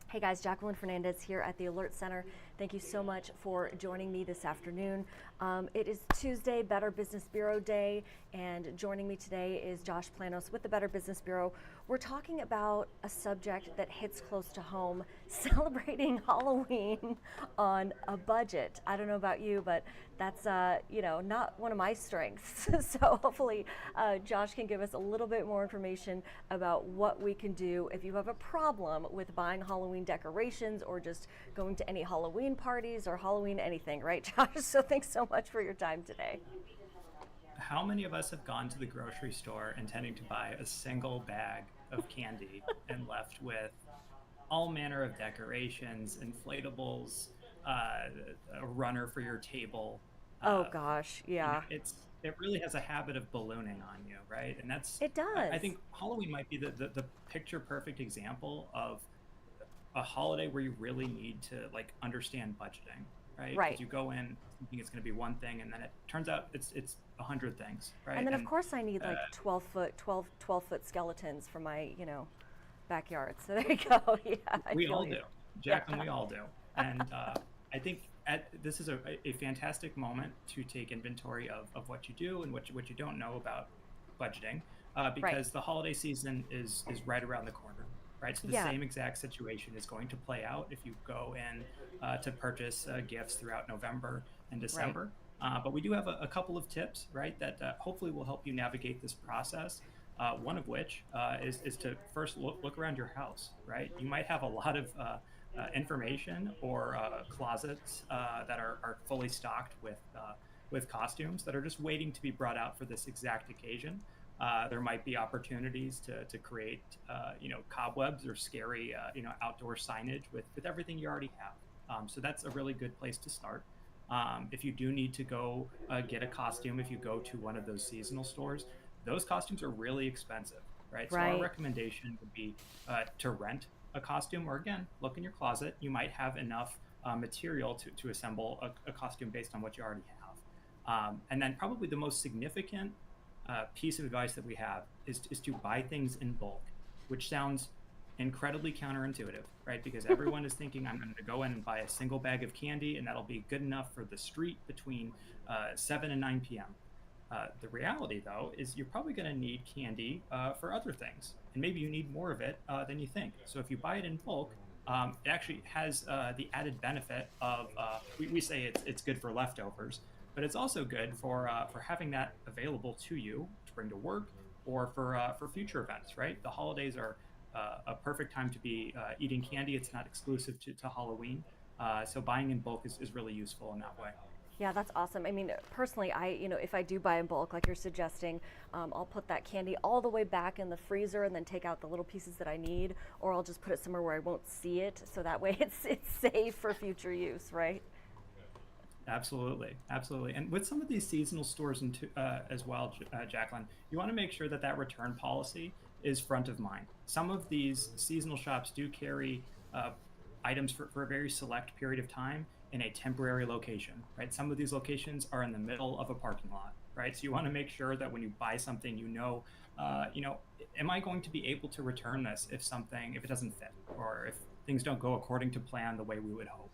Hey guys, Jacqueline Fernandez here at the Alert Center. Thank you so much for joining me this afternoon. It is Tuesday, Better Business Bureau Day, and joining me today is Josh Planos with the Better Business Bureau. We're talking about a subject that hits close to home, celebrating Halloween on a budget. I don't know about you, but that's not one of my strengths. So hopefully Josh can give us a little bit more information about what we can do if you have a problem with buying Halloween decorations or just going to any Halloween parties or Halloween anything, right, Josh? So thanks so much for your time today. How many of us have gone to the grocery store intending to buy a single bag of candy and left with all manner of decorations, inflatables, a runner for your table? Oh Uh, gosh, yeah, it really has a habit of ballooning on you, right? And that's it I does. think Halloween might be the picture perfect example of a holiday where you really need to like understand budgeting, right? Because Right. you go in thinking it's going to be one thing, and then it turns out it's 100 things, And right? then of And course I need uh, like 12-foot skeletons for my, backyard. So there you go. Yeah, I we feel all you. do, Yeah. Jacqueline. We all do, and I think this is a fantastic moment to take inventory of what you do and what you don't know about budgeting, Right. because the holiday season is right around the corner, right? So the Yeah. same exact situation is going to play out if you go in to purchase gifts throughout November and Right. December. But we do have a couple of tips, right, that hopefully will help you navigate this process. One of which is to first look around your house, right? You might have a lot of information or closets that are fully stocked with costumes that are just waiting to be brought out for this exact occasion. There might be opportunities to create, cobwebs or scary, outdoor signage with everything you already have. So that's a really good place to start. If you do need to go get a costume, if you go to one of those seasonal stores, those costumes are really expensive, right? So our Right. recommendation would be to rent a costume, or again, look in your closet. You might have enough material to assemble a costume based on what you already have. And then probably the most significant piece of advice that we have is to buy things in bulk, which sounds incredibly counterintuitive, right? Because everyone is thinking, I'm going to go in and buy a single bag of candy, and that'll be good enough for the street between 7 and 9 p.m. The reality, though, is you're probably going to need candy for other things, and maybe you need more of it than you think. So if you buy it in bulk, it actually has the added benefit of we say it's good for leftovers, but it's also good for having that available to you to bring to work or for future events. Right, the holidays are a perfect time to be eating candy. It's not exclusive to Halloween, so buying in bulk is really useful in that way. Yeah, that's awesome. I mean, personally, if I do buy in bulk, like you're suggesting, I'll put that candy all the way back in the freezer and then take out the little pieces that I need, or I'll just put it somewhere where I won't see it, so that way it's safe for future use, right? Absolutely, absolutely. And with some of these seasonal stores as well, Jacqueline, you want to make sure that that return policy is front of mind. Some of these seasonal shops do carry uh, items for a very select period of time in a temporary location, right? Some of these locations are in the middle of a parking lot, right? So you want to make sure that when you buy something, am I going to be able to return this if it doesn't fit, or if things don't go according to plan the way we would hope?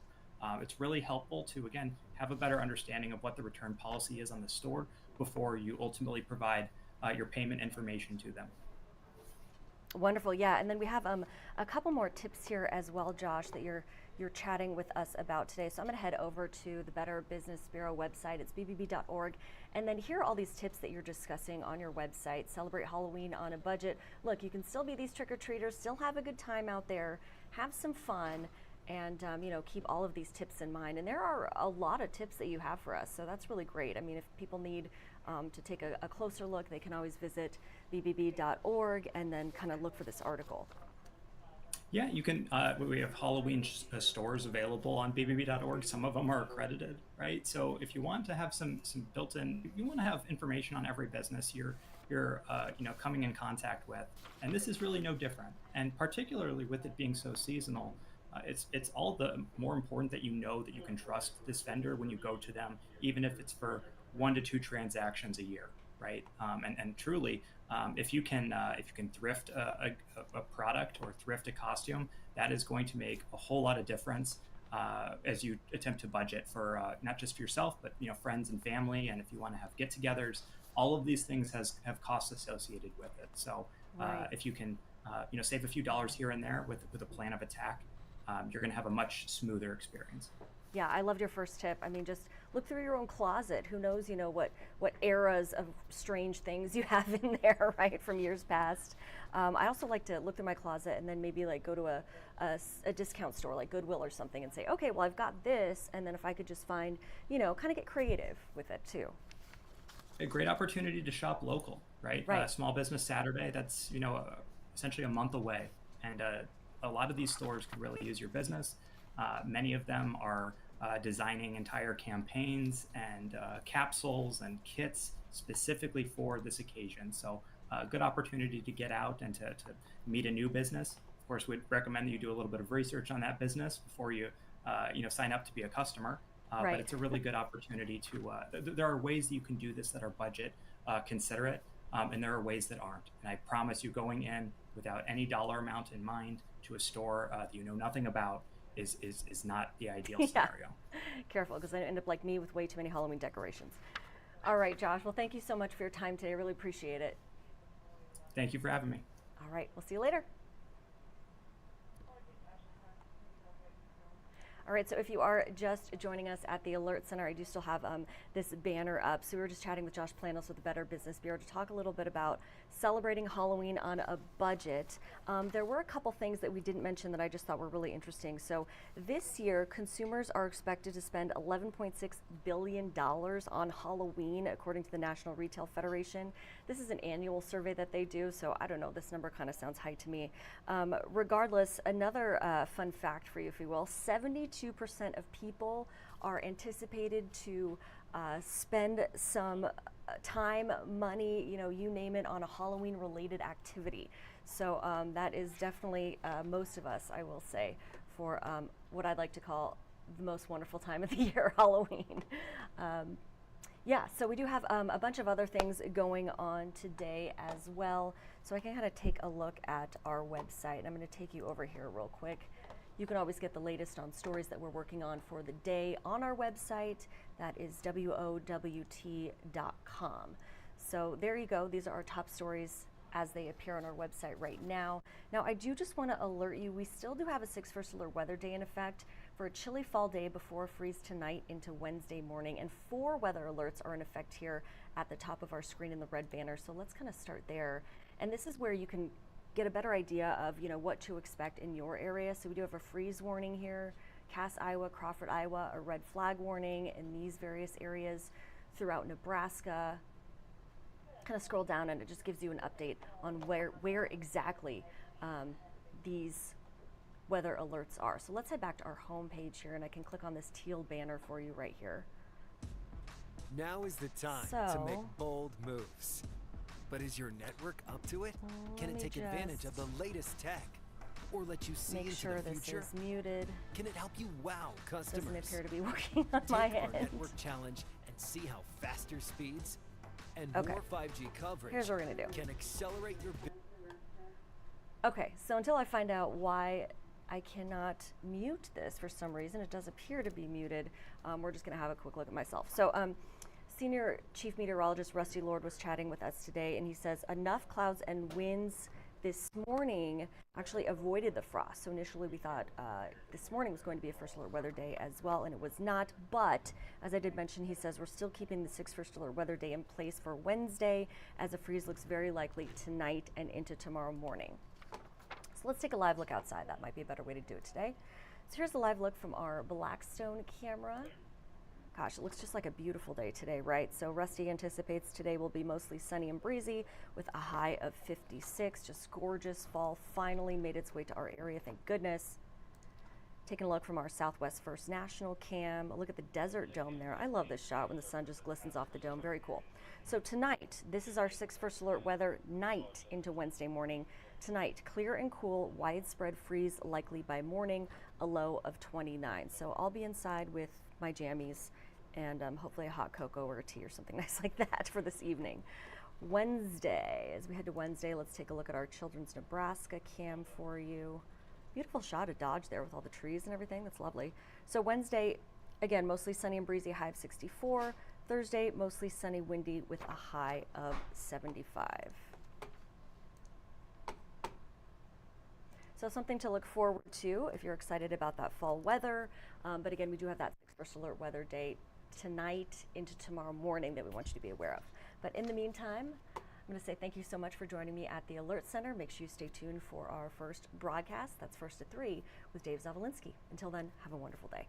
It's really helpful to, again, have a better understanding of what the return policy is on the store before you ultimately provide your payment information to them. Wonderful, yeah. And then we have a couple more tips here as well, Josh, that you're chatting with us about today. So I'm going to head over to the Better Business Bureau website. It's bbb.org. And then here are all these tips that you're discussing on your website. Celebrate Halloween on a budget. Look, you can still be these trick-or-treaters, still have a good time out there, have some fun, and keep all of these tips in mind. And there are a lot of tips that you have for us, so that's really great. I mean, if people need to take a closer look, they can always visit bbb.org and then kind of look for this article. Yeah, you can. We have Halloween stores available on bbb.org. Some of them are accredited, right? So if you want to have some built-in, you want to have information on every business you're coming in contact with, and this is really no different. And particularly with it being so seasonal, it's all the more important that you know that you can trust this vendor when you go to them, even if it's for 1 to 2 transactions a year, right? And truly, if you can thrift a product or thrift a costume, that is going to make a whole lot of difference as you attempt to budget for not just for yourself, but friends and family, and if you want to have get-togethers. All of these things have costs associated with it. So Right. if you can save a few dollars here and there with a plan of attack, you're going to have a much smoother experience. Yeah, I loved your first tip. I mean, just look through your own closet. Who knows, what eras of strange things you have in there, right, from years past. I also like to look through my closet and then maybe like go to a discount store like Goodwill or something and say, okay, well, I've got this, and then if I could just find, kind of get creative with it too. A great opportunity to shop local, right? Right. Small Business Saturday, that's essentially a month away, and a lot of these stores could really use your business. Many of them are designing entire campaigns and capsules and kits specifically for this occasion. So a good opportunity to get out and to meet a new business. Of course, we'd recommend that you do a little bit of research on that business before you sign up to be a customer. But Right. it's a really good opportunity to. There are ways that you can do this that are budget considerate, and there are ways that aren't. And I promise you, going in without any dollar amount in mind to a store that you know nothing about is not the ideal Yeah. scenario. Careful, because I end up like me with way too many Halloween decorations. All right, Josh. Well, thank you so much for your time today. I really appreciate it. Thank you for having me. All right, we'll see you later. All right, so if you are just joining us at the Alert Center, I do still have this banner up. So we were just chatting with Josh Planos with the Better Business Bureau to talk a little bit about celebrating Halloween on a budget. There were a couple things that we didn't mention that I just thought were really interesting. So this year, consumers are expected to spend $11.6 billion on Halloween, according to the National Retail Federation. This is an annual survey that they do, so I don't know, this number kind of sounds high to me. Regardless, another fun fact for you, if you will, 72% of people are anticipated to spend some time, money, you name it, on a Halloween related activity. So that is definitely most of us, I will say, for what I'd like to call the most wonderful time of the year, Halloween. Yeah, so we do have a bunch of other things going on today as well. So I can kind of take a look at our website. And I'm going to take you over here real quick. You can always get the latest on stories that we're working on for the day on our website. That is WOWT.com. So there you go. These are our top stories as they appear on our website right now. Now, I do just want to alert you, we still do have a 6 First Alert weather day in effect for a chilly fall day before a freeze tonight into Wednesday morning, and 4 weather alerts are in effect here at the top of our screen in the red banner. So let's kind of start there. And this is where you can get a better idea of what to expect in your area. So we do have a freeze warning here, Cass, Iowa, Crawford, Iowa, a red flag warning in these various areas throughout Nebraska. Kind of scroll down and it just gives you an update on where exactly these weather alerts are. So let's head back to our home page here, and I can click on this teal banner for you right here. Now is the time to make bold moves. But is your network up to it? Can it take advantage of the latest tech? Or let you see into the future? This is muted. Can it help you wow customers? Doesn't appear to be working on my Take our end. network challenge and see how faster speeds and Okay. more 5G coverage Here's what we're gonna do. can accelerate your business. Okay, so until I find out why I cannot mute this for some reason, it does appear to be muted, we're just gonna have a quick look at myself. So Senior Chief Meteorologist Rusty Lord was chatting with us today, and he says enough clouds and winds this morning actually avoided the frost. So initially we thought this morning was going to be a first alert weather day as well, and it was not. But as I did mention, he says we're still keeping the 6 first alert weather day in place for Wednesday, as a freeze looks very likely tonight and into tomorrow morning. So let's take a live look outside. That might be a better way to do it today. So here's a live look from our Blackstone camera. Gosh, it looks just like a beautiful day today, right? So Rusty anticipates today will be mostly sunny and breezy with a high of 56. Just gorgeous. Fall finally made its way to our area, thank goodness. Taking a look from our Southwest First National cam. Look at the desert dome there. I love this shot when the sun just glistens off the dome. Very cool. So tonight, this is our 6 first alert weather night into Wednesday morning. Tonight, clear and cool, widespread freeze likely by morning, a low of 29. So I'll be inside with my jammies and hopefully a hot cocoa or a tea or something nice like that for this evening. Wednesday, as we head to Wednesday, let's take a look at our Children's Nebraska cam for you. Beautiful shot of Dodge there with all the trees and everything. That's lovely. So Wednesday, again, mostly sunny and breezy, high of 64. Thursday, mostly sunny, windy with a high of 75. So something to look forward to if you're excited about that fall weather. But again, we do have that 6 alert weather day tonight into tomorrow morning that we want you to be aware of. But in the meantime, I'm going to say thank you so much for joining me at the Alert Center. Make sure you stay tuned for our first broadcast. That's first at 3 with Dave Zavolinsky. Until then, have a wonderful day.